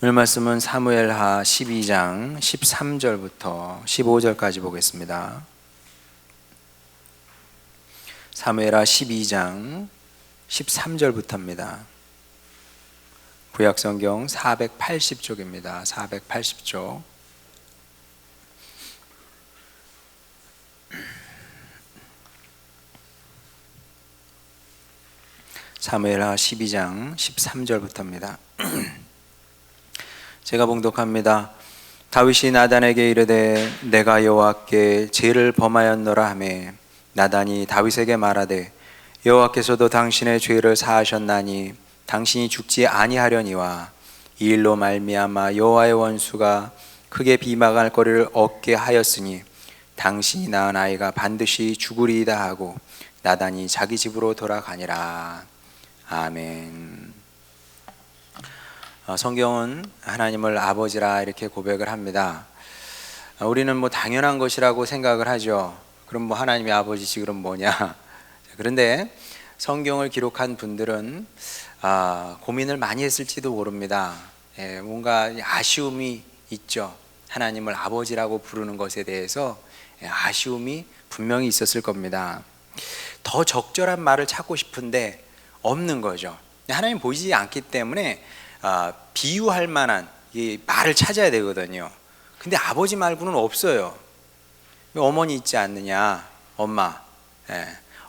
오늘 말씀은 사무엘하 12장 13절부터 15절까지 보겠습니다. 사무엘하 12장 13절부터입니다. 구약성경 480쪽입니다. 480쪽. 사무엘하 12장 13절부터입니다. 제가 봉독합니다. 다윗이 나단에게 이르되 내가 여호와께 죄를 범하였노라 하매 나단이 다윗에게 말하되 여호와께서도 당신의 죄를 사하셨나니 당신이 죽지 아니하려니와 이 일로 말미암아 여호와의 원수가 크게 비방할 거리를 얻게 하였으니 당신이 낳은 아이가 반드시 죽으리이다 하고 나단이 자기 집으로 돌아가니라. 아멘. 성경은 하나님을 아버지라 이렇게 고백을 합니다. 우리는 뭐 당연한 것이라고 생각을 하죠. 그럼 뭐 하나님이 아버지지 그럼 뭐냐. 그런데 성경을 기록한 분들은 고민을 많이 했을지도 모릅니다. 뭔가 아쉬움이 있죠. 하나님을 아버지라고 부르는 것에 대해서 아쉬움이 분명히 있었을 겁니다. 더 적절한 말을 찾고 싶은데 없는 거죠. 하나님 보이지 않기 때문에 비유할 만한 이 말을 찾아야 되거든요. 근데 아버지 말고는 없어요. 어머니 있지 않느냐, 엄마.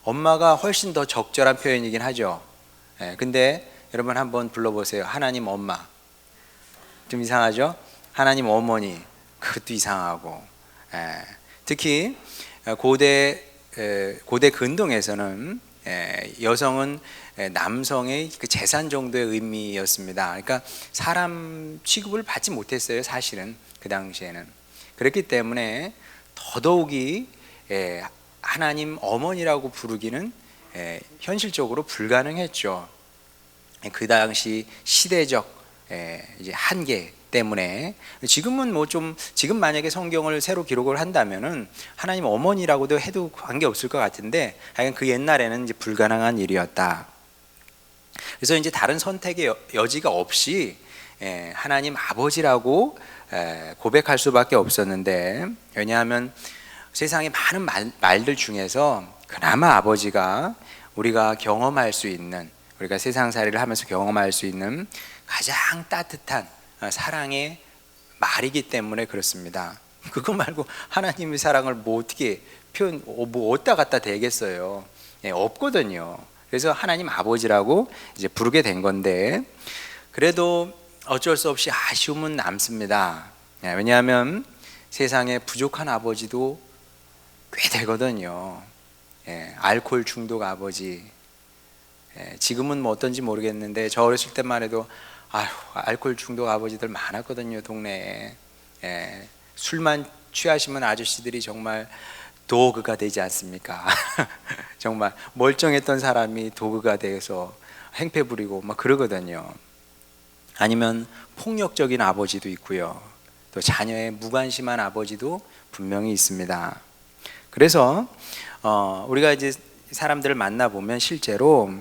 엄마가 훨씬 더 적절한 표현이긴 하죠. 근데 여러분 한번 불러보세요. 하나님 엄마. 좀 이상하죠? 하나님 어머니. 그것도 이상하고. 특히 고대 근동에서는 여성은 남성의 그 재산 정도의 의미였습니다. 그러니까 사람 취급을 받지 못했어요. 사실은 그 당시에는. 그렇기 때문에 더더욱이 하나님 어머니라고 부르기는 현실적으로 불가능했죠. 그 당시 시대적 이제 한계 때문에. 지금은 뭐 좀 지금 만약에 성경을 새로 기록을 한다면은 하나님 어머니라고도 해도 관계 없을 것 같은데, 하여간 그 옛날에는 이제 불가능한 일이었다. 그래서 이제 다른 선택의 여지가 없이 하나님 아버지라고 고백할 수밖에 없었는데, 왜냐하면 세상의 많은 말들 중에서 그나마 아버지가 우리가 경험할 수 있는, 우리가 세상살이를 하면서 경험할 수 있는 가장 따뜻한 사랑의 말이기 때문에 그렇습니다. 그거 말고 하나님의 사랑을 뭐 어떻게 뭐 어디다 갖다 대겠어요. 없거든요. 그래서 하나님 아버지라고 이제 부르게 된 건데, 그래도 어쩔 수 없이 아쉬움은 남습니다. 왜냐하면 세상에 부족한 아버지도 꽤 되거든요. 알코올 중독 아버지. 지금은 뭐 어떤지 모르겠는데 저 어렸을 때만 해도 알코올 중독 아버지들 많았거든요, 동네에. 술만 취하시면 아저씨들이 정말 도그가 되지 않습니까? 정말 멀쩡했던 사람이 도그가 돼서 행패 부리고 막 그러거든요. 아니면 폭력적인 아버지도 있고요. 또 자녀의 무관심한 아버지도 분명히 있습니다. 그래서 우리가 이제 사람들을 만나보면 실제로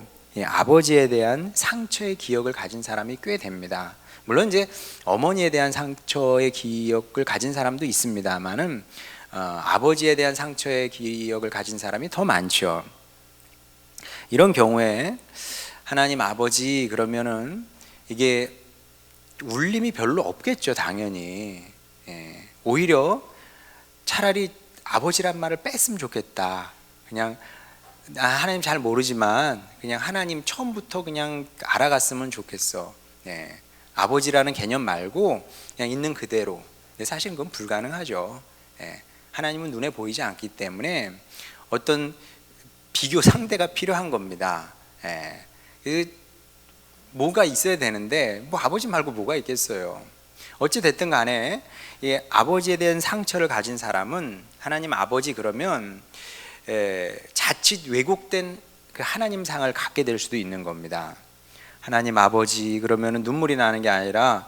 아버지에 대한 상처의 기억을 가진 사람이 꽤 됩니다. 물론 이제 어머니에 대한 상처의 기억을 가진 사람도 있습니다만은 아버지에 대한 상처의 기억을 가진 사람이 더 많죠. 이런 경우에 하나님 아버지 그러면은 이게 울림이 별로 없겠죠, 당연히. 오히려 차라리 아버지란 말을 뺐으면 좋겠다. 그냥 하나님 잘 모르지만 그냥 하나님 처음부터 그냥 알아갔으면 좋겠어. 아버지라는 개념 말고 그냥 있는 그대로. 근데 사실 그건 불가능하죠. 하나님은 눈에 보이지 않기 때문에 어떤 비교 상대가 필요한 겁니다. 뭐가 있어야 되는데 뭐 아버지 말고 뭐가 있겠어요. 어찌 됐든 간에 아버지에 대한 상처를 가진 사람은 하나님 아버지 그러면 자칫 왜곡된 그 하나님 상을 갖게 될 수도 있는 겁니다. 하나님 아버지 그러면 눈물이 나는 게 아니라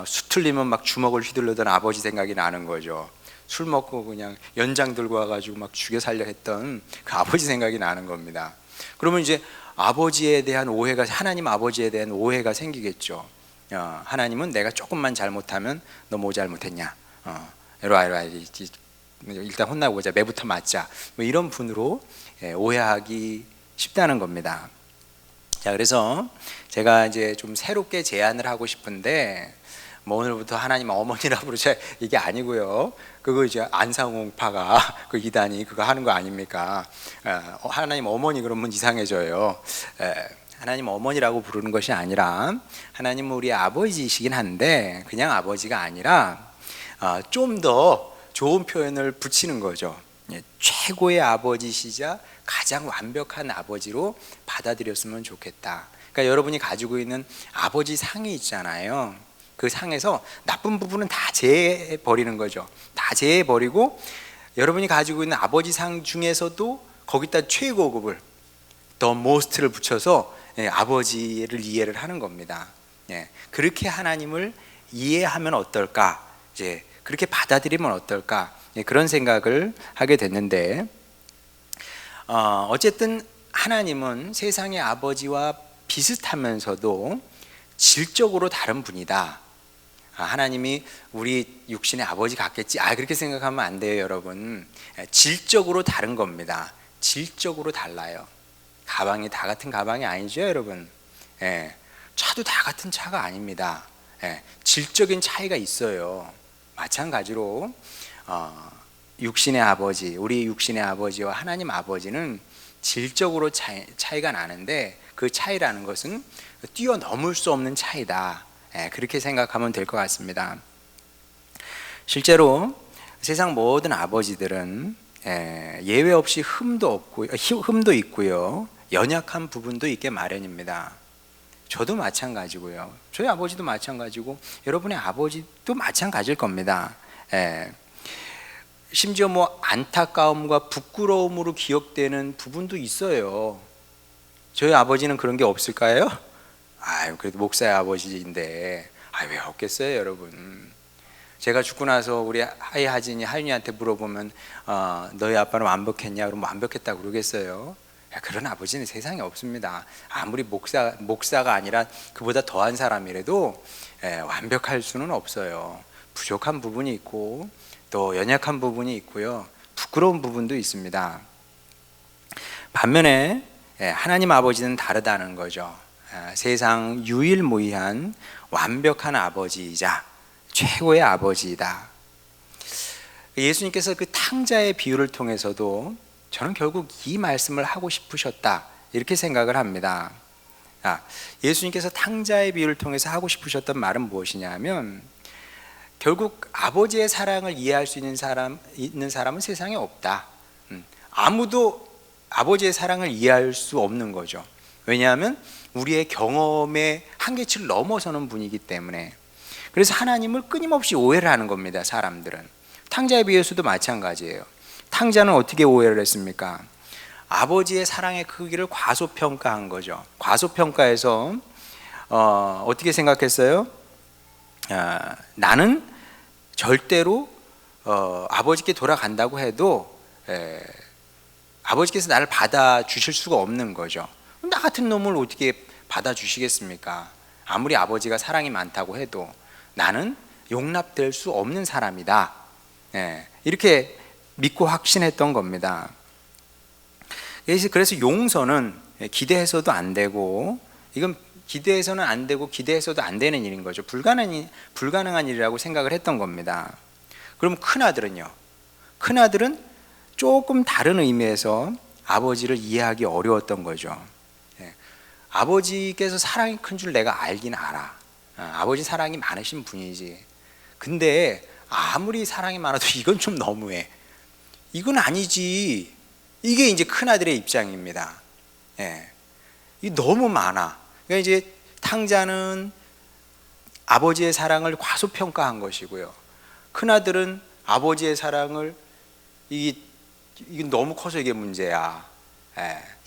수틀리면 막 주먹을 휘둘르던 아버지 생각이 나는 거죠. 술 먹고 그냥 연장 들고 와가지고 막 죽여 살려 했던 그 아버지 생각이 나는 겁니다. 그러면 이제 아버지에 대한 오해가, 하나님 아버지에 대한 오해가 생기겠죠. 하나님은 내가 조금만 잘못하면 너 뭐 잘못했냐? 이리 와. 일단 혼나고 보자. 매부터 맞자. 뭐 이런 분으로 오해하기 쉽다는 겁니다. 자, 그래서 제가 이제 좀 새롭게 제안을 하고 싶은데, 뭐 오늘부터 하나님 어머니라고 부르자 이게 아니고요. 그거 이제 안상홍파가 그 이단이 그거 하는 거 아닙니까? 하나님 어머니 그러면 이상해져요. 하나님 어머니라고 부르는 것이 아니라, 하나님은 우리 아버지이시긴 한데 그냥 아버지가 아니라 좀 더 좋은 표현을 붙이는 거죠. 최고의 아버지시자 가장 완벽한 아버지로 받아들였으면 좋겠다. 그러니까 여러분이 가지고 있는 아버지 상이 있잖아요. 그 상에서 나쁜 부분은 다 제해버리는 거죠. 다 제해버리고 여러분이 가지고 있는 아버지 상 중에서도 거기다 최고급을, the most를 붙여서 아버지를 이해를 하는 겁니다. 그렇게 하나님을 이해하면 어떨까? 이제 그렇게 받아들이면 어떨까? 그런 생각을 하게 됐는데, 어쨌든 하나님은 세상의 아버지와 비슷하면서도 질적으로 다른 분이다. 하나님이 우리 육신의 아버지 같겠지? 그렇게 생각하면 안 돼요, 여러분. 질적으로 다른 겁니다. 질적으로 달라요. 가방이 다 같은 가방이 아니죠, 여러분. 차도 다 같은 차가 아닙니다. 질적인 차이가 있어요. 마찬가지로 육신의 아버지, 우리 육신의 아버지와 하나님 아버지는 질적으로 차이가 나는데, 그 차이라는 것은 뛰어넘을 수 없는 차이다. 그렇게 생각하면 될 것 같습니다. 실제로 세상 모든 아버지들은 예외 없이 흠도 있고요, 연약한 부분도 있게 마련입니다. 저도 마찬가지고요. 저희 아버지도 마찬가지고 여러분의 아버지도 마찬가지일 겁니다. 심지어 뭐 안타까움과 부끄러움으로 기억되는 부분도 있어요. 저희 아버지는 그런 게 없을까요? 그래도 목사의 아버지인데 왜 없겠어요, 여러분. 제가 죽고 나서 우리 하진이 하윤이한테 물어보면 너희 아빠는 완벽했냐? 그러면 완벽했다고 그러겠어요. 그런 아버지는 세상에 없습니다. 아무리 목사가 아니라 그보다 더한 사람이라도 완벽할 수는 없어요. 부족한 부분이 있고 또 연약한 부분이 있고요, 부끄러운 부분도 있습니다. 반면에 하나님 아버지는 다르다는 거죠. 세상 유일무이한 완벽한 아버지이자 최고의 아버지이다. 예수님께서 그 탕자의 비유를 통해서도 저는 결국 이 말씀을 하고 싶으셨다, 이렇게 생각을 합니다. 예수님께서 탕자의 비유를 통해서 하고 싶으셨던 말은 무엇이냐면, 결국 아버지의 사랑을 이해할 수 있는 사람은 세상에 없다. 아무도 아버지의 사랑을 이해할 수 없는 거죠. 왜냐하면 우리의 경험의 한계치를 넘어서는 분이기 때문에. 그래서 하나님을 끊임없이 오해를 하는 겁니다, 사람들은. 탕자의 비유에서도 마찬가지예요. 탕자는 어떻게 오해를 했습니까? 아버지의 사랑의 크기를 과소평가한 거죠. 과소평가해서 어떻게 생각했어요? 나는 절대로 아버지께 돌아간다고 해도 아버지께서 나를 받아주실 수가 없는 거죠. 나 같은 놈을 어떻게 받아주시겠습니까? 아무리 아버지가 사랑이 많다고 해도 나는 용납될 수 없는 사람이다. 이렇게 믿고 확신했던 겁니다. 그래서 용서는 기대해서도 안 되고, 이건 기대해서는 안 되고 기대해서도 안 되는 일인 거죠. 불가능한 일이라고 생각을 했던 겁니다. 그럼 큰아들은요? 큰아들은 조금 다른 의미에서 아버지를 이해하기 어려웠던 거죠. 아버지께서 사랑이 큰 줄 내가 알긴 알아. 아버지 사랑이 많으신 분이지. 근데 아무리 사랑이 많아도 이건 좀 너무해. 이건 아니지. 이게 이제 큰아들의 입장입니다. 이 너무 많아. 그러니까 이제 탕자는 아버지의 사랑을 과소평가한 것이고요, 큰아들은 아버지의 사랑을 이게 너무 커서 이게 문제야.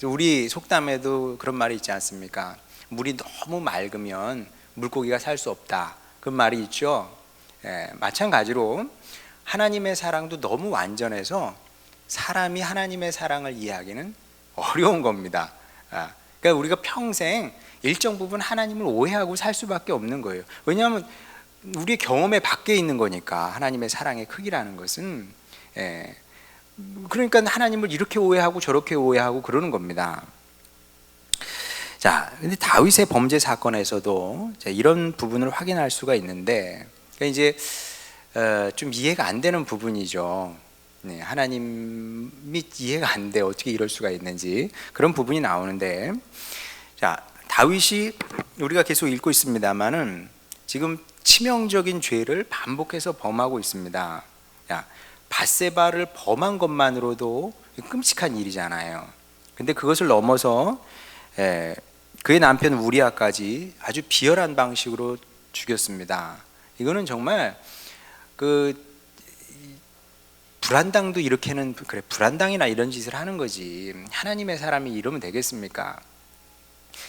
우리 속담에도 그런 말이 있지 않습니까? 물이 너무 맑으면 물고기가 살 수 없다, 그런 말이 있죠. 마찬가지로 하나님의 사랑도 너무 완전해서 사람이 하나님의 사랑을 이해하기는 어려운 겁니다. 그러니까 우리가 평생 일정 부분 하나님을 오해하고 살 수밖에 없는 거예요. 왜냐하면 우리의 경험에 밖에 있는 거니까, 하나님의 사랑의 크기라는 것은. 그러니까 하나님을 이렇게 오해하고 저렇게 오해하고 그러는 겁니다. 자, 근데 다윗의 범죄 사건에서도 이런 부분을 확인할 수가 있는데, 그러니까 이제 좀 이해가 안 되는 부분이죠. 하나님이 이해가 안 돼. 어떻게 이럴 수가 있는지 그런 부분이 나오는데, 자, 다윗이 우리가 계속 읽고 있습니다만은 지금 치명적인 죄를 반복해서 범하고 있습니다. 야, 밧세바를 범한 것만으로도 끔찍한 일이잖아요. 근데 그것을 넘어서 그의 남편 우리아까지 아주 비열한 방식으로 죽였습니다. 이거는 정말 불안당도 이렇게는, 그래, 불안당이나 이런 짓을 하는 거지, 하나님의 사람이 이러면 되겠습니까?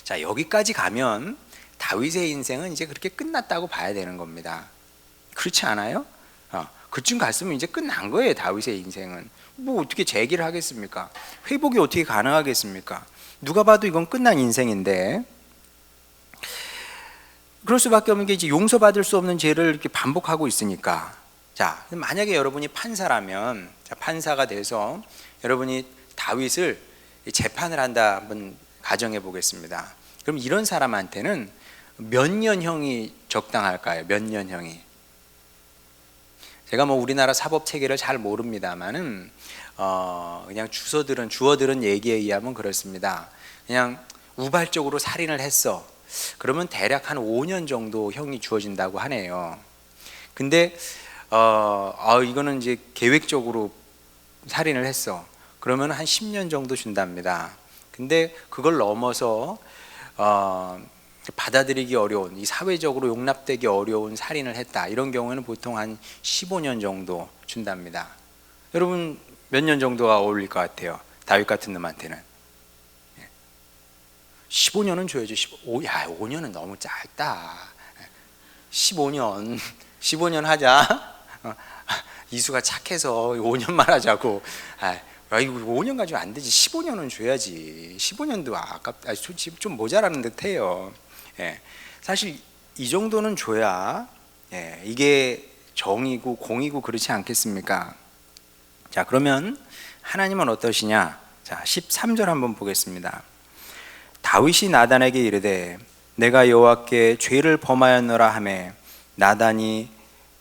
자, 여기까지 가면 다윗의 인생은 이제 그렇게 끝났다고 봐야 되는 겁니다. 그렇지 않아요? 그쯤 갔으면 이제 끝난 거예요. 다윗의 인생은 뭐 어떻게 재기를 하겠습니까? 회복이 어떻게 가능하겠습니까? 누가 봐도 이건 끝난 인생인데, 그럴 수밖에 없는 게 이제 용서받을 수 없는 죄를 이렇게 반복하고 있으니까. 자, 만약에 여러분이 판사라면, 판사가 돼서 여러분이 다윗을 재판을 한다 한번 가정해 보겠습니다. 그럼 이런 사람한테는 몇 년형이 적당할까요? 몇 년형이? 제가 뭐 우리나라 사법 체계를 잘 모릅니다만은 그냥 주어들은 얘기에 의하면 그렇습니다. 그냥 우발적으로 살인을 했어. 그러면 대략 한 5년 정도 형이 주어진다고 하네요. 근데 이거는 이제 계획적으로 살인을 했어. 그러면 한 10년 정도 준답니다. 근데 그걸 넘어서 받아들이기 어려운, 이 사회적으로 용납되기 어려운 살인을 했다, 이런 경우에는 보통 한 15년 정도 준답니다. 여러분 몇 년 정도가 어울릴 것 같아요? 다윗 같은 놈한테는 15년은 줘야죠. 5년은 너무 짧다. 15년 하자. 이수가 착해서 5년만 하자고. 이거 5년 가지고 안 되지. 15년은 줘야지. 15년도 아깝다. 좀 모자라는 듯해요. 사실 이 정도는 줘야 이게 정이고 공이고 그렇지 않겠습니까? 자, 그러면 하나님은 어떠시냐? 자, 13절 한번 보겠습니다. 다윗이 나단에게 이르되 내가 여호와께 죄를 범하였노라 하매 나단이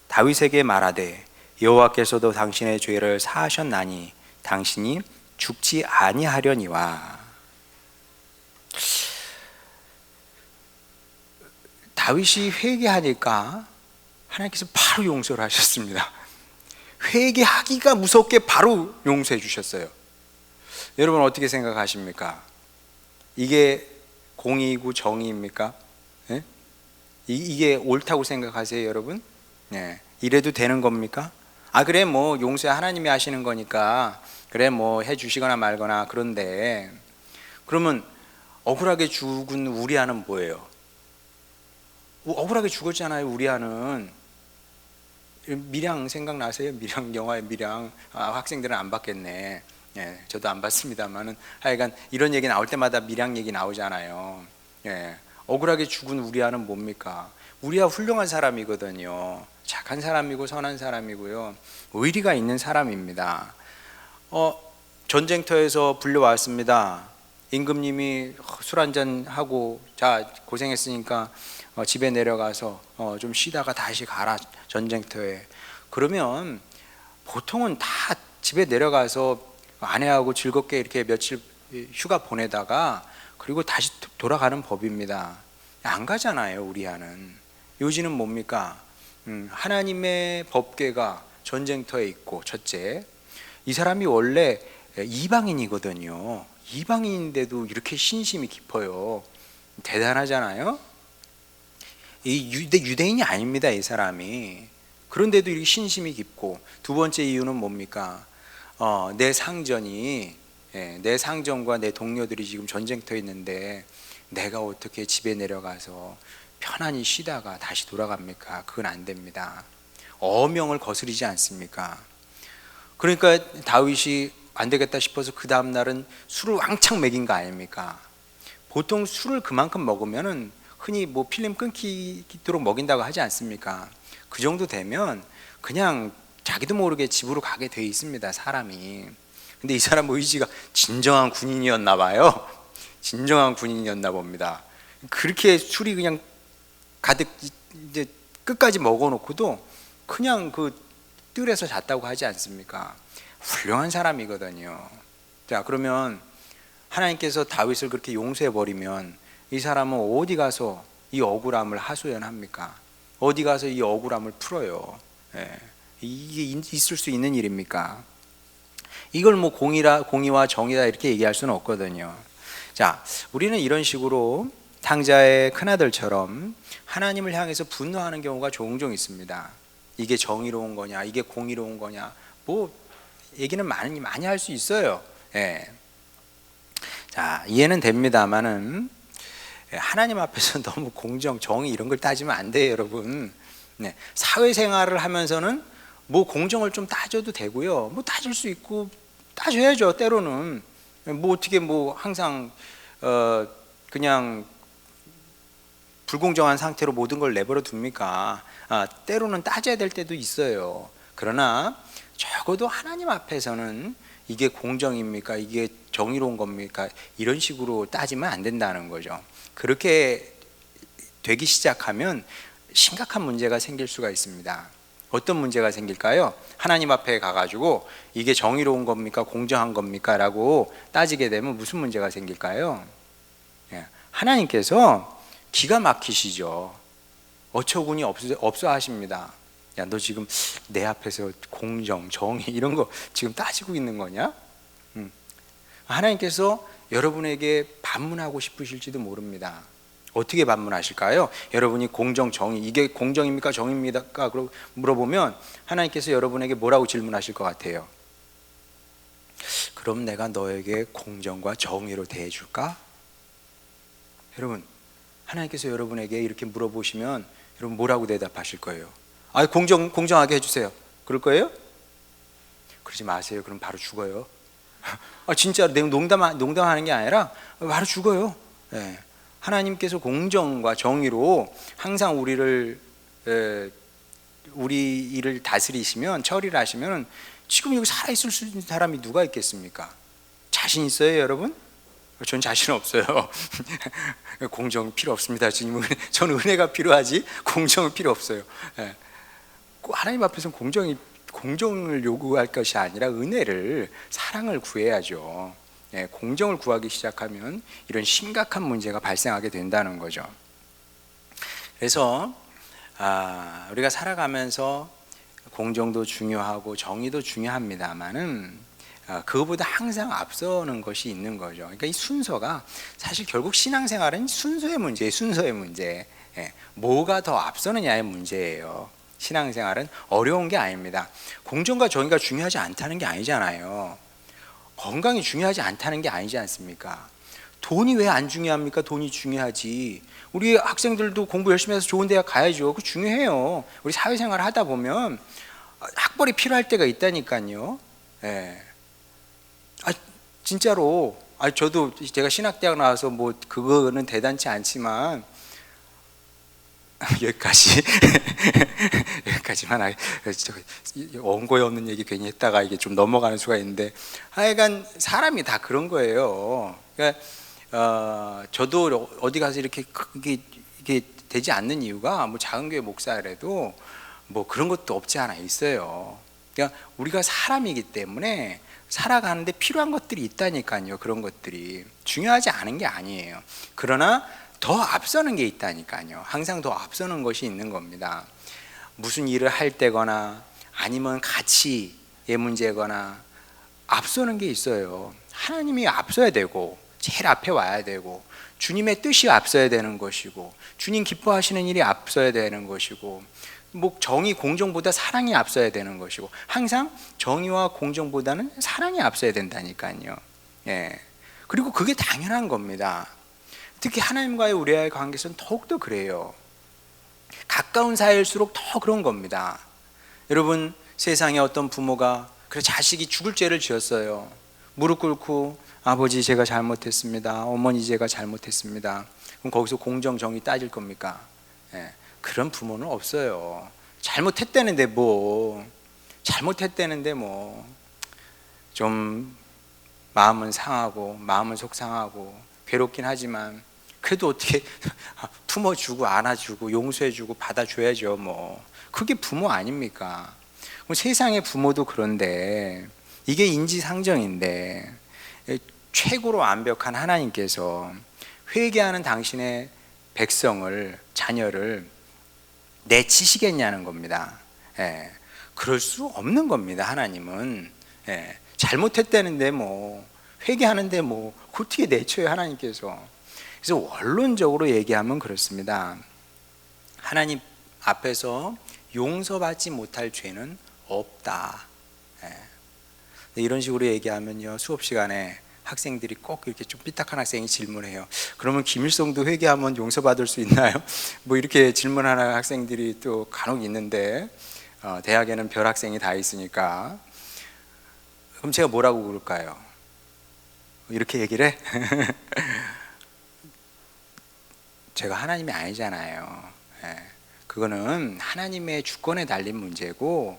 다윗에게 말하되 여호와께서도 당신의 죄를 사하셨나니 당신이 죽지 아니하려니와. 다윗이 회개하니까 하나님께서 바로 용서를 하셨습니다. 회개하기가 무섭게 바로 용서해 주셨어요. 여러분 어떻게 생각하십니까? 이게 공의이고 정의입니까? 이게 옳다고 생각하세요, 여러분? 이래도 되는 겁니까? 그래, 뭐 용서 하나님이 하시는 거니까 그래, 뭐 해주시거나 말거나. 그런데 그러면 억울하게 죽은 우리아는 뭐예요? 억울하게 죽었잖아요, 우리아는. 미량 생각나세요? 미량, 영화의 미량. 학생들은 안 봤겠네. 저도 안 봤습니다만은 하여간 이런 얘기 나올 때마다 미량 얘기 나오잖아요. 억울하게 죽은 우리아는 뭡니까? 우리아 훌륭한 사람이거든요. 착한 사람이고 선한 사람이고요, 의리가 있는 사람입니다. 전쟁터에서 불려왔습니다. 임금님이 술 한잔 하고, 자, 고생했으니까 집에 내려가서 좀 쉬다가 다시 가라, 전쟁터에. 그러면 보통은 다 집에 내려가서 아내하고 즐겁게 이렇게 며칠 휴가 보내다가 그리고 다시 돌아가는 법입니다. 안 가잖아요, 우리아는. 요지는 뭡니까? 하나님의 법궤가 전쟁터에 있고, 첫째, 이 사람이 원래 이방인이거든요. 이방인인데도 이렇게 신심이 깊어요. 대단하잖아요. 이 유대인이 아닙니다, 이 사람이. 그런데도 이렇게 신심이 깊고. 두 번째 이유는 뭡니까? 내 상전과 내 동료들이 지금 전쟁터에 있는데 내가 어떻게 집에 내려가서 편안히 쉬다가 다시 돌아갑니까? 그건 안 됩니다. 어명을 거스르지 않습니까? 그러니까 다윗이 안 되겠다 싶어서 그 다음 날은 술을 왕창 먹인 거 아닙니까? 보통 술을 그만큼 먹으면은 흔히 뭐 필름 끊기도록 먹인다고 하지 않습니까? 그 정도 되면 그냥 자기도 모르게 집으로 가게 돼 있습니다, 사람이. 근데 이 사람 의지가 진정한 군인이었나 봐요. 진정한 군인이었나 봅니다. 그렇게 술이 그냥 가득 이제 끝까지 먹어놓고도 그냥 그 뜰에서 잤다고 하지 않습니까? 훌륭한 사람이거든요. 자, 그러면 하나님께서 다윗을 그렇게 용서해 버리면 이 사람은 어디 가서 이 억울함을 하소연합니까? 어디 가서 이 억울함을 풀어요? 예. 이게 있을 수 있는 일입니까? 이걸 뭐 공의와 정의다 이렇게 얘기할 수는 없거든요. 자, 우리는 이런 식으로 탕자의 큰아들처럼 하나님을 향해서 분노하는 경우가 종종 있습니다. 이게 정의로운 거냐, 이게 공의로운 거냐, 뭐 얘기는 많이 할 수 있어요. 예. 자, 이해는 됩니다만은 하나님 앞에서 너무 공정, 정의 이런 걸 따지면 안 돼요, 여러분. 네. 사회생활을 하면서는 뭐 공정을 좀 따져도 되고요. 뭐 따질 수 있고 따져야죠. 때로는 뭐 어떻게 뭐 항상 그냥 불공정한 상태로 모든 걸 내버려 둡니까? 때로는 따져야 될 때도 있어요. 그러나 적어도 하나님 앞에서는 이게 공정입니까? 이게 정의로운 겁니까? 이런 식으로 따지면 안 된다는 거죠. 그렇게 되기 시작하면 심각한 문제가 생길 수가 있습니다. 어떤 문제가 생길까요? 하나님 앞에 가가지고 이게 정의로운 겁니까? 공정한 겁니까? 라고 따지게 되면 무슨 문제가 생길까요? 하나님께서 기가 막히시죠. 어처구니 없어 하십니다. 야, 너 지금 내 앞에서 공정, 정의 이런 거 지금 따지고 있는 거냐? 하나님께서 여러분에게 반문하고 싶으실지도 모릅니다. 어떻게 반문하실까요? 여러분이 공정, 정의, 이게 공정입니까? 정의입니까? 물어보면 하나님께서 여러분에게 뭐라고 질문하실 것 같아요? 그럼 내가 너에게 공정과 정의로 대해줄까? 여러분, 하나님께서 여러분에게 이렇게 물어보시면 여러분 뭐라고 대답하실 거예요? 공정하게 해주세요. 그럴 거예요? 그러지 마세요. 그럼 바로 죽어요. 진짜 농담하는 게 아니라 바로 죽어요. 네. 하나님께서 공정과 정의로 항상 우리 일을 다스리시면, 처리를 하시면 지금 여기 살아있을 수 있는 사람이 누가 있겠습니까? 자신 있어요, 여러분? 전 자신 없어요. 공정 필요 없습니다. 주님은 저는 은혜가 필요하지 공정은 필요 없어요. 하나님 앞에서는 공정을 요구할 것이 아니라 은혜를, 사랑을 구해야죠. 공정을 구하기 시작하면 이런 심각한 문제가 발생하게 된다는 거죠. 그래서 우리가 살아가면서 공정도 중요하고 정의도 중요합니다만은 그거보다 항상 앞서는 것이 있는 거죠. 그러니까 이 순서가 사실 결국 신앙생활은 순서의 문제. 뭐가 더 앞서느냐의 문제예요. 신앙생활은 어려운 게 아닙니다. 공정과 정의가 중요하지 않다는 게 아니잖아요. 건강이 중요하지 않다는 게 아니지 않습니까? 돈이 왜 안 중요합니까? 돈이 중요하지. 우리 학생들도 공부 열심히 해서 좋은 대학 가야죠. 그거 중요해요. 우리 사회생활 하다 보면 학벌이 필요할 때가 있다니까요. 진짜로. 저도 제가 신학대학 나와서 뭐 그거는 대단치 않지만 여기까지만. 원고에 없는 얘기 괜히 했다가 이게 좀 넘어가는 수가 있는데, 하여간 사람이 다 그런 거예요. 그러니까 저도 어디 가서 이게 되지 않는 이유가, 뭐 작은 교회 목사라도 뭐 그런 것도 없지 않아 있어요. 그러니까 우리가 사람이기 때문에 살아가는데 필요한 것들이 있다니까요. 그런 것들이 중요하지 않은 게 아니에요. 그러나 더 앞서는 게 있다니까요. 항상 더 앞서는 것이 있는 겁니다. 무슨 일을 할 때거나 아니면 가치의 문제거나 앞서는 게 있어요. 하나님이 앞서야 되고, 제일 앞에 와야 되고, 주님의 뜻이 앞서야 되는 것이고, 주님 기뻐하시는 일이 앞서야 되는 것이고, 뭐 정의, 공정보다 사랑이 앞서야 되는 것이고, 항상 정의와 공정보다는 사랑이 앞서야 된다니까요. 그리고 그게 당연한 겁니다. 특히 하나님과의 우리와의 관계에서는 더욱더 그래요. 가까운 사이일수록 더 그런 겁니다. 여러분, 세상에 어떤 부모가 자식이 죽을 죄를 지었어요. 무릎 꿇고 아버지 제가 잘못했습니다. 어머니 제가 잘못했습니다. 그럼 거기서 공정 정의 따질 겁니까? 예, 그런 부모는 없어요. 잘못했다는데 뭐 좀 마음은 상하고 마음은 속상하고 괴롭긴 하지만 그래도 어떻게 품어주고 안아주고 용서해주고 받아줘야죠. 뭐 그게 부모 아닙니까? 세상의 부모도 그런데 이게 인지상정인데 최고로 완벽한 하나님께서 회개하는 당신의 백성을, 자녀를 내치시겠냐는 겁니다. 예, 그럴 수 없는 겁니다. 하나님은 잘못했다는데 뭐 회개하는데 뭐 어떻게 내쳐요 하나님께서. 그래서 원론적으로 얘기하면 그렇습니다. 하나님 앞에서 용서받지 못할 죄는 없다. 이런 식으로 얘기하면요, 수업 시간에 학생들이 꼭 이렇게 좀 삐딱한 학생이 질문해요. 그러면 김일성도 회개하면 용서받을 수 있나요? 뭐 이렇게 질문하는 학생들이 또 간혹 있는데 대학에는 별 학생이 다 있으니까 그럼 제가 뭐라고 그럴까요? 이렇게 얘기를 해? 제가 하나님이 아니잖아요. 그거는 하나님의 주권에 달린 문제고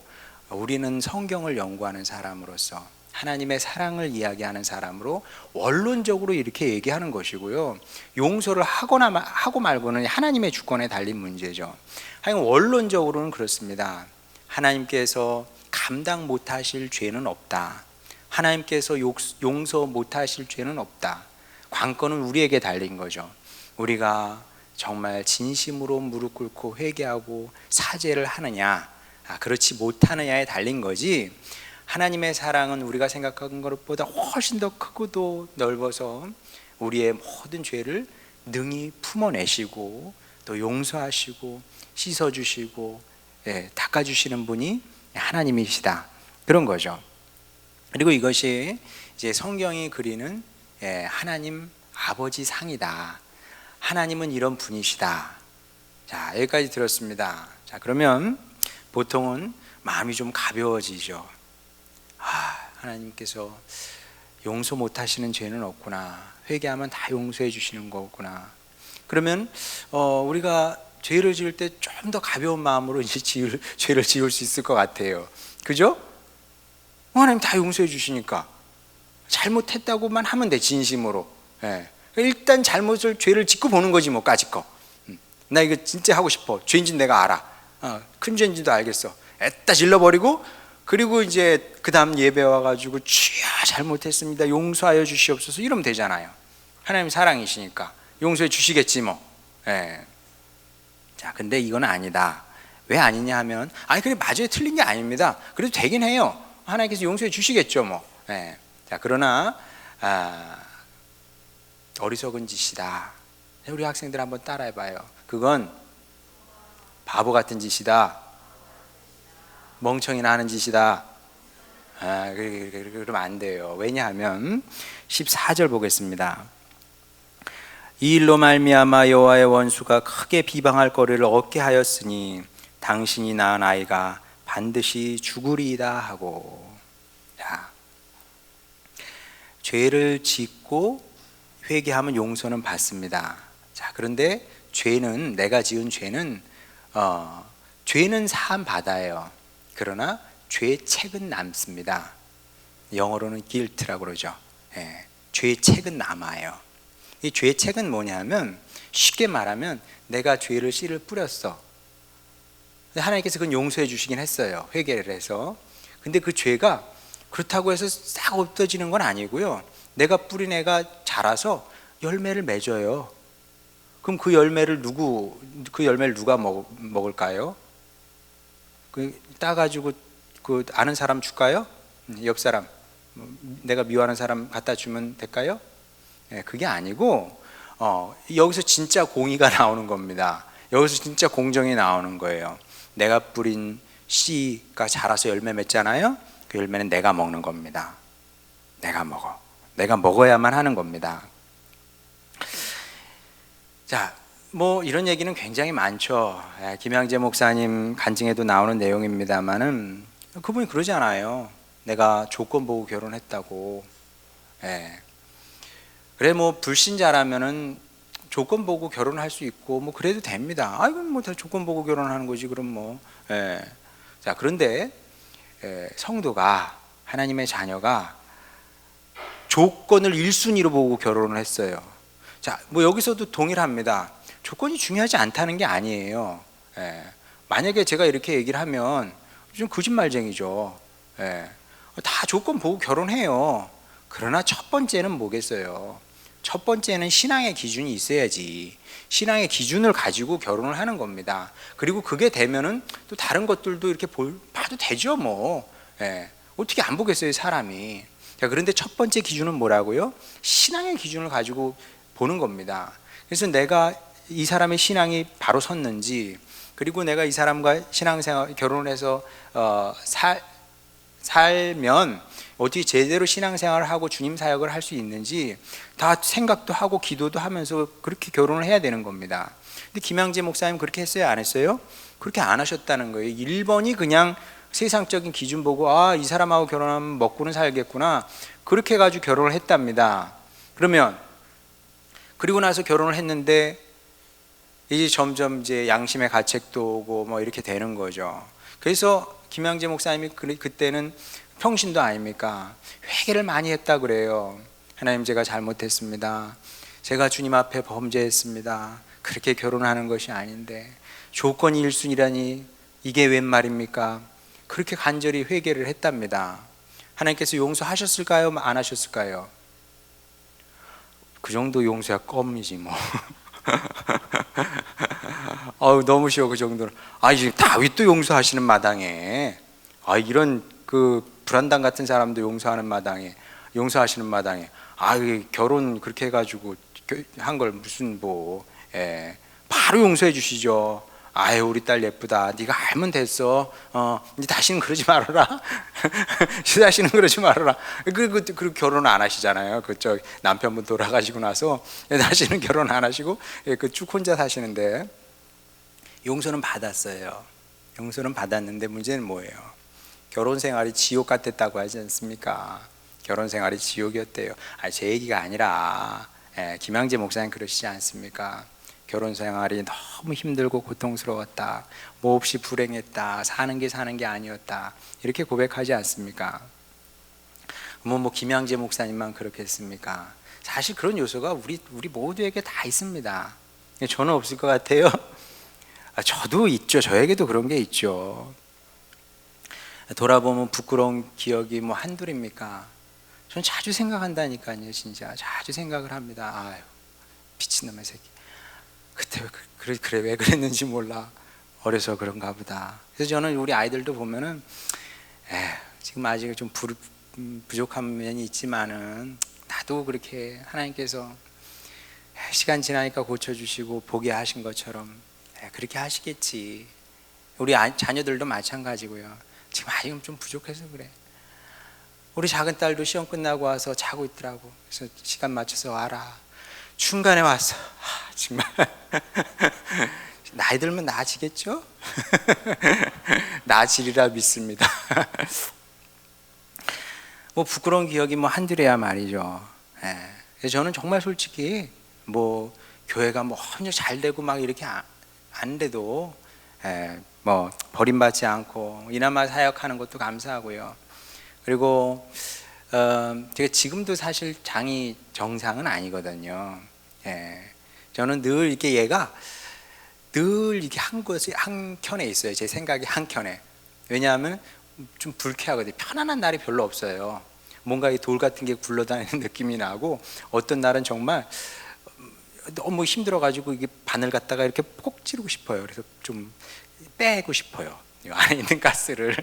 우리는 성경을 연구하는 사람으로서 하나님의 사랑을 이야기하는 사람으로 원론적으로 이렇게 얘기하는 것이고요. 용서를 하고 말고는 하나님의 주권에 달린 문제죠. 하여간 원론적으로는 그렇습니다. 하나님께서 감당 못하실 죄는 없다. 하나님께서 용서 못하실 죄는 없다. 관건은 우리에게 달린 거죠. 우리가 정말 진심으로 무릎 꿇고 회개하고 사죄를 하느냐, 그렇지 못하느냐에 달린 거지. 하나님의 사랑은 우리가 생각하는 것보다 훨씬 더 크고도 넓어서 우리의 모든 죄를 능히 품어내시고 또 용서하시고 씻어주시고 닦아주시는 분이 하나님이시다, 그런 거죠. 그리고 이것이 이제 성경이 그리는 하나님 아버지 상이다. 하나님은 이런 분이시다. 자, 여기까지 들었습니다. 자, 그러면 보통은 마음이 좀 가벼워지죠. 하나님께서 용서 못하시는 죄는 없구나. 회개하면 다 용서해 주시는 거구나. 그러면 우리가 죄를 지을 때 좀 더 가벼운 마음으로 이제 죄를 지을 수 있을 것 같아요. 그죠? 하나님 다 용서해 주시니까 잘못했다고만 하면 돼, 진심으로. 일단 죄를 짓고 보는 거지 뭐, 까짓거. 나 이거 진짜 하고 싶어. 죄인지 내가 알아. 큰 죄인지도 알겠어. 애따 질러버리고, 그리고 이제 그 다음 예배 와가지고 주여 잘못했습니다, 용서하여 주시옵소서, 이러면 되잖아요. 하나님 사랑이시니까 용서해 주시겠지 뭐. 자, 근데 이건 아니다. 왜 아니냐 하면, 그래 맞아요, 틀린 게 아닙니다. 그래도 되긴 해요. 하나님께서 용서해 주시겠죠 뭐. 자, 그러나 어리석은 짓이다. 우리 학생들 한번 따라해봐요. 그건 바보 같은 짓이다. 멍청이나 하는 짓이다. 그러면 안 돼요. 왜냐하면 14절 보겠습니다. 이 일로 말미암아 여호와의 원수가 크게 비방할 거리를 얻게 하였으니 당신이 낳은 아이가 반드시 죽으리이다 하고. 자, 죄를 짓고 회개하면 용서는 받습니다. 자, 그런데 죄는, 내가 지은 죄는 죄는 사함 받아요. 그러나 죄의 책은 남습니다. 영어로는 guilt라고 그러죠. 죄의 책은 남아요. 이 죄의 책은 뭐냐면, 쉽게 말하면 내가 죄를 씨를 뿌렸어. 하나님께서 그건 용서해 주시긴 했어요, 회개를 해서. 근데 그 죄가 그렇다고 해서 싹 없어지는 건 아니고요. 내가 뿌린 애가 자라서 열매를 맺어요. 그럼 그 열매를 누가 먹을까요? 따가지고 그 아는 사람 줄까요? 옆 사람, 내가 미워하는 사람 갖다 주면 될까요? 그게 아니고 여기서 진짜 공의가 나오는 겁니다. 여기서 진짜 공정이 나오는 거예요. 내가 뿌린 씨가 자라서 열매 맺잖아요. 그 열매는 내가 먹는 겁니다. 내가 먹어. 내가 먹어야만 하는 겁니다. 자, 뭐 이런 얘기는 굉장히 많죠. 김양재 목사님 간증에도 나오는 내용입니다만은 그분이 그러잖아요. 내가 조건 보고 결혼했다고. 예. 그래 뭐 불신자라면은 조건 보고 결혼할 수 있고 뭐 그래도 됩니다. 아 이건 뭐 다 조건 보고 결혼하는 거지 그럼 뭐. 예. 자 그런데 성도가 하나님의 자녀가 조건을 1순위로 보고 결혼을 했어요. 자, 뭐 여기서도 동일합니다. 조건이 중요하지 않다는 게 아니에요. 예. 만약에 제가 이렇게 얘기를 하면 좀 거짓말쟁이죠. 예. 다 조건 보고 결혼해요. 그러나 첫 번째는 뭐겠어요? 첫 번째는 신앙의 기준이 있어야지. 신앙의 기준을 가지고 결혼을 하는 겁니다. 그리고 그게 되면은 또 다른 것들도 이렇게 봐도 되죠, 뭐. 예. 어떻게 안 보겠어요, 사람이. 자, 그런데 첫 번째 기준은 뭐라고요? 신앙의 기준을 가지고 보는 겁니다. 그래서 내가 이 사람의 신앙이 바로 섰는지, 그리고 내가 이 사람과 신앙생활 결혼을 해서 살면 어떻게 제대로 신앙생활을 하고 주님 사역을 할 수 있는지 다 생각도 하고 기도도 하면서 그렇게 결혼을 해야 되는 겁니다. 근데 김양재 목사님 그렇게 했어요, 안 했어요? 그렇게 안 하셨다는 거예요. 1번이 그냥 세상적인 기준 보고 아, 이 사람하고 결혼하면 먹고는 살겠구나, 그렇게 해가지고 결혼을 했답니다. 그러면 그리고 나서 결혼을 했는데 이제 점점 이제 양심의 가책도 오고 뭐 이렇게 되는 거죠. 그래서 김양재 목사님이 그때는 평신도 아닙니까? 회개를 많이 했다 그래요. 하나님, 제가 잘못했습니다. 제가 주님 앞에 범죄했습니다. 그렇게 결혼하는 것이 아닌데 조건이 1순위라니 이게 웬 말입니까? 그렇게 간절히 회개를 했답니다. 하나님께서 용서하셨을까요? 안 하셨을까요? 그 정도 용서야 껌이지 뭐. 너무 쉬워 그 정도는. 지금 다윗도 용서하시는 마당에 이런 그 불안당 같은 사람도 용서하시는 마당에 결혼 그렇게 해가지고 한 걸 무슨 바로 용서해 주시죠. 우리 딸 예쁘다. 네가 알면 됐어. 이제 다시는 그러지 말아라. 다시는 그러지 말아라. 그 결혼 안 하시잖아요. 그쪽 남편분 돌아가시고 나서 다시는 결혼 안 하시고 쭉 혼자 사시는데 용서는 받았어요. 용서는 받았는데 문제는 뭐예요? 결혼 생활이 지옥 같았다고 하지 않습니까? 결혼 생활이 지옥이었대요. 제 얘기가 아니라 김양재 목사님 그러시지 않습니까? 결혼 생활이 너무 힘들고 고통스러웠다, 몹시 불행했다, 사는 게 아니었다, 이렇게 고백하지 않습니까? 뭐 김양재 목사님만 그렇게 했습니까? 사실 그런 요소가 우리 모두에게 다 있습니다. 저는 없을 것 같아요. 저도 있죠. 저에게도 그런 게 있죠. 돌아보면 부끄러운 기억이 뭐 한둘입니까? 저는 자주 생각한다니까요. 진짜 자주 생각을 합니다. 미친놈의 새끼, 그때 그래 왜 그랬는지 몰라. 어려서 그런가 보다. 그래서 저는 우리 아이들도 보면은 지금 아직 좀 부족한 면이 있지만은 나도 그렇게 하나님께서 시간 지나니까 고쳐주시고 보게 하신 것처럼 그렇게 하시겠지. 우리 자녀들도 마찬가지고요. 지금 아직은 좀 부족해서 그래. 우리 작은 딸도 시험 끝나고 와서 자고 있더라고. 그래서 시간 맞춰서 와라. 중간에 왔어. 정말 나이 들면 나아지겠죠? 나아지리라 믿습니다. 뭐 부끄러운 기억이 뭐 한둘이야 말이죠. 그래서 저는 정말 솔직히 뭐 교회가 뭐 엄청 잘 되고 막 이렇게 안 돼도 뭐 버림받지 않고 이나마 사역하는 것도 감사하고요. 그리고 제가 지금도 사실 장이 정상은 아니거든요. 저는 늘 이렇게 얘가 늘 이렇게 한 켠에 있어요. 제 생각이 한 켠에. 왜냐하면 좀 불쾌하거든요. 편안한 날이 별로 없어요. 뭔가 이 돌 같은 게 굴러다니는 느낌이 나고, 어떤 날은 정말 너무 힘들어가지고 이게 바늘 갖다가 이렇게 콕 찌르고 싶어요. 그래서 좀 빼고 싶어요. 이 안에 있는 가스를.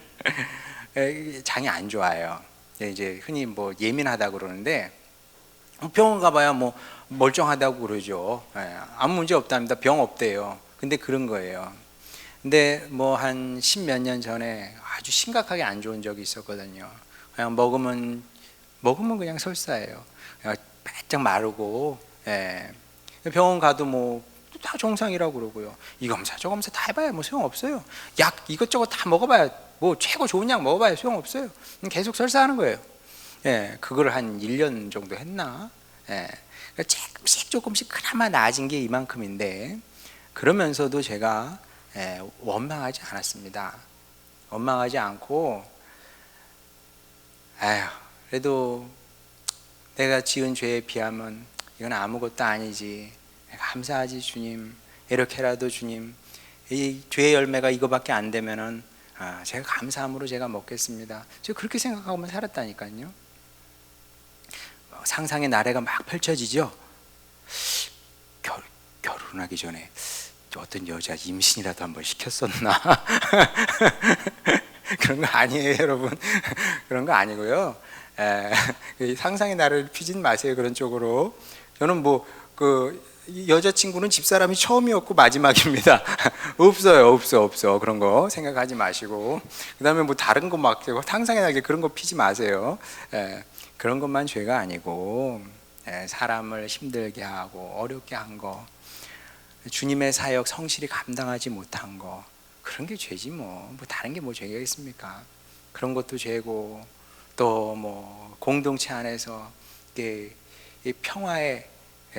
장이 안 좋아요. 이제 흔히 뭐 예민하다 그러는데 병원 가봐야 뭐 멀쩡하다고 그러죠. 아무 문제 없답니다. 병 없대요. 근데 그런 거예요. 근데 뭐 한 10몇 년 전에 아주 심각하게 안 좋은 적이 있었거든요. 그냥 먹으면 그냥 설사예요. 그냥 바짝 마르고. 병원 가도 뭐 다 정상이라고 그러고요. 이 검사 저 검사 다 해봐야 뭐 소용없어요. 약 이것저것 다 먹어봐야 뭐 최고 좋은 약 먹어봐야 소용없어요. 계속 설사하는 거예요. 예, 그걸 한 1년 정도 했나? 예, 그러니까 조금씩 그나마 나아진 게 이만큼인데, 그러면서도 제가 원망하지 않았습니다. 원망하지 않고, 아휴, 그래도 내가 지은 죄에 비하면 이건 아무것도 아니지, 감사하지 주님, 이렇게라도 주님 이 죄의 열매가 이거밖에 안 되면은 제가 감사함으로 제가 먹겠습니다. 제가 그렇게 생각하고만 살았다니까요. 상상의 나래가 막 펼쳐지죠. 결혼하기 전에 어떤 여자 임신이라도 한번 시켰었나? 그런 거 아니에요, 여러분. 그런 거 아니고요. 상상의 나래를 피진 마세요, 그런 쪽으로. 저는 여자친구는 집사람이 처음이었고 마지막입니다. 없어. 그런 거 생각하지 마시고. 그 다음에 다른 거 막 상상의 나게 그런 거 피지 마세요. 그런 것만 죄가 아니고, 사람을 힘들게 하고 어렵게 한 거, 주님의 사역 성실히 감당하지 못한 거, 그런 게 죄지 뭐 다른 게 뭐 죄가 있습니까? 그런 것도 죄고, 또 공동체 안에서 이 평화의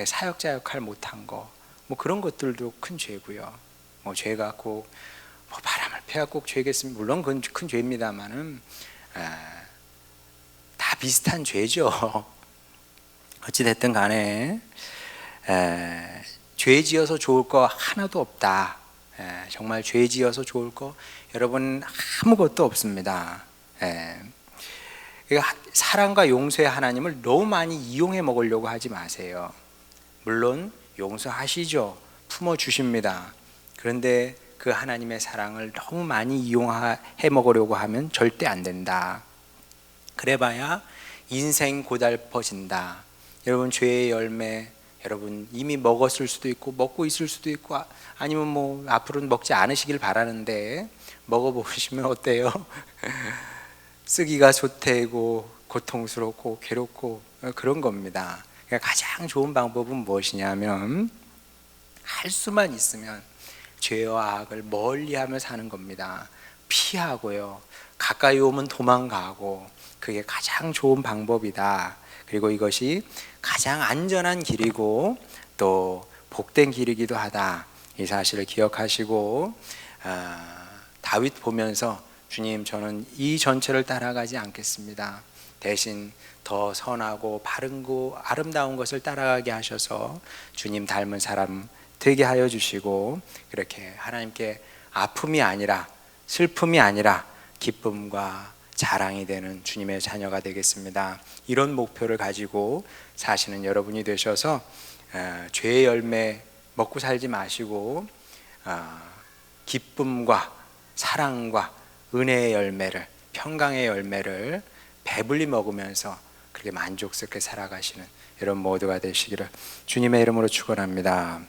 사역자 역할 못한 거, 그런 것들도 큰 죄고요. 죄가 꼭 바람을 피워 꼭 죄겠습니까? 물론 그건 큰 죄입니다만은 다 비슷한 죄죠. 어찌 됐든 간에 죄 지어서 좋을 거 하나도 없다. 정말 죄 지어서 좋을 거 여러분 아무것도 없습니다. 사랑과 용서의 하나님을 너무 많이 이용해 먹으려고 하지 마세요. 물론 용서하시죠. 품어주십니다. 그런데 그 하나님의 사랑을 너무 많이 이용해 먹으려고 하면 절대 안 된다. 그래봐야 인생 고달퍼진다. 여러분 죄의 열매, 여러분 이미 먹었을 수도 있고 먹고 있을 수도 있고 아니면 앞으로는 먹지 않으시길 바라는데 먹어보시면 어때요? 쓰기가 좋대고 고통스럽고 괴롭고 그런 겁니다. 그러니까 가장 좋은 방법은 무엇이냐면 할 수만 있으면 죄와 악을 멀리하며 사는 겁니다. 피하고요. 가까이 오면 도망가고, 그게 가장 좋은 방법이다. 그리고 이것이 가장 안전한 길이고 또 복된 길이기도 하다. 이 사실을 기억하시고 다윗 보면서 주님 저는 이 전체를 따라가지 않겠습니다. 대신 더 선하고 바르고 아름다운 것을 따라가게 하셔서 주님 닮은 사람 되게 하여 주시고, 그렇게 하나님께 아픔이 아니라 슬픔이 아니라 기쁨과 자랑이 되는 주님의 자녀가 되겠습니다. 이런 목표를 가지고 사시는 여러분이 되셔서 죄의 열매 먹고 살지 마시고 기쁨과 사랑과 은혜의 열매를, 평강의 열매를 배불리 먹으면서 그렇게 만족스럽게 살아가시는 여러분 모두가 되시기를 주님의 이름으로 축원합니다.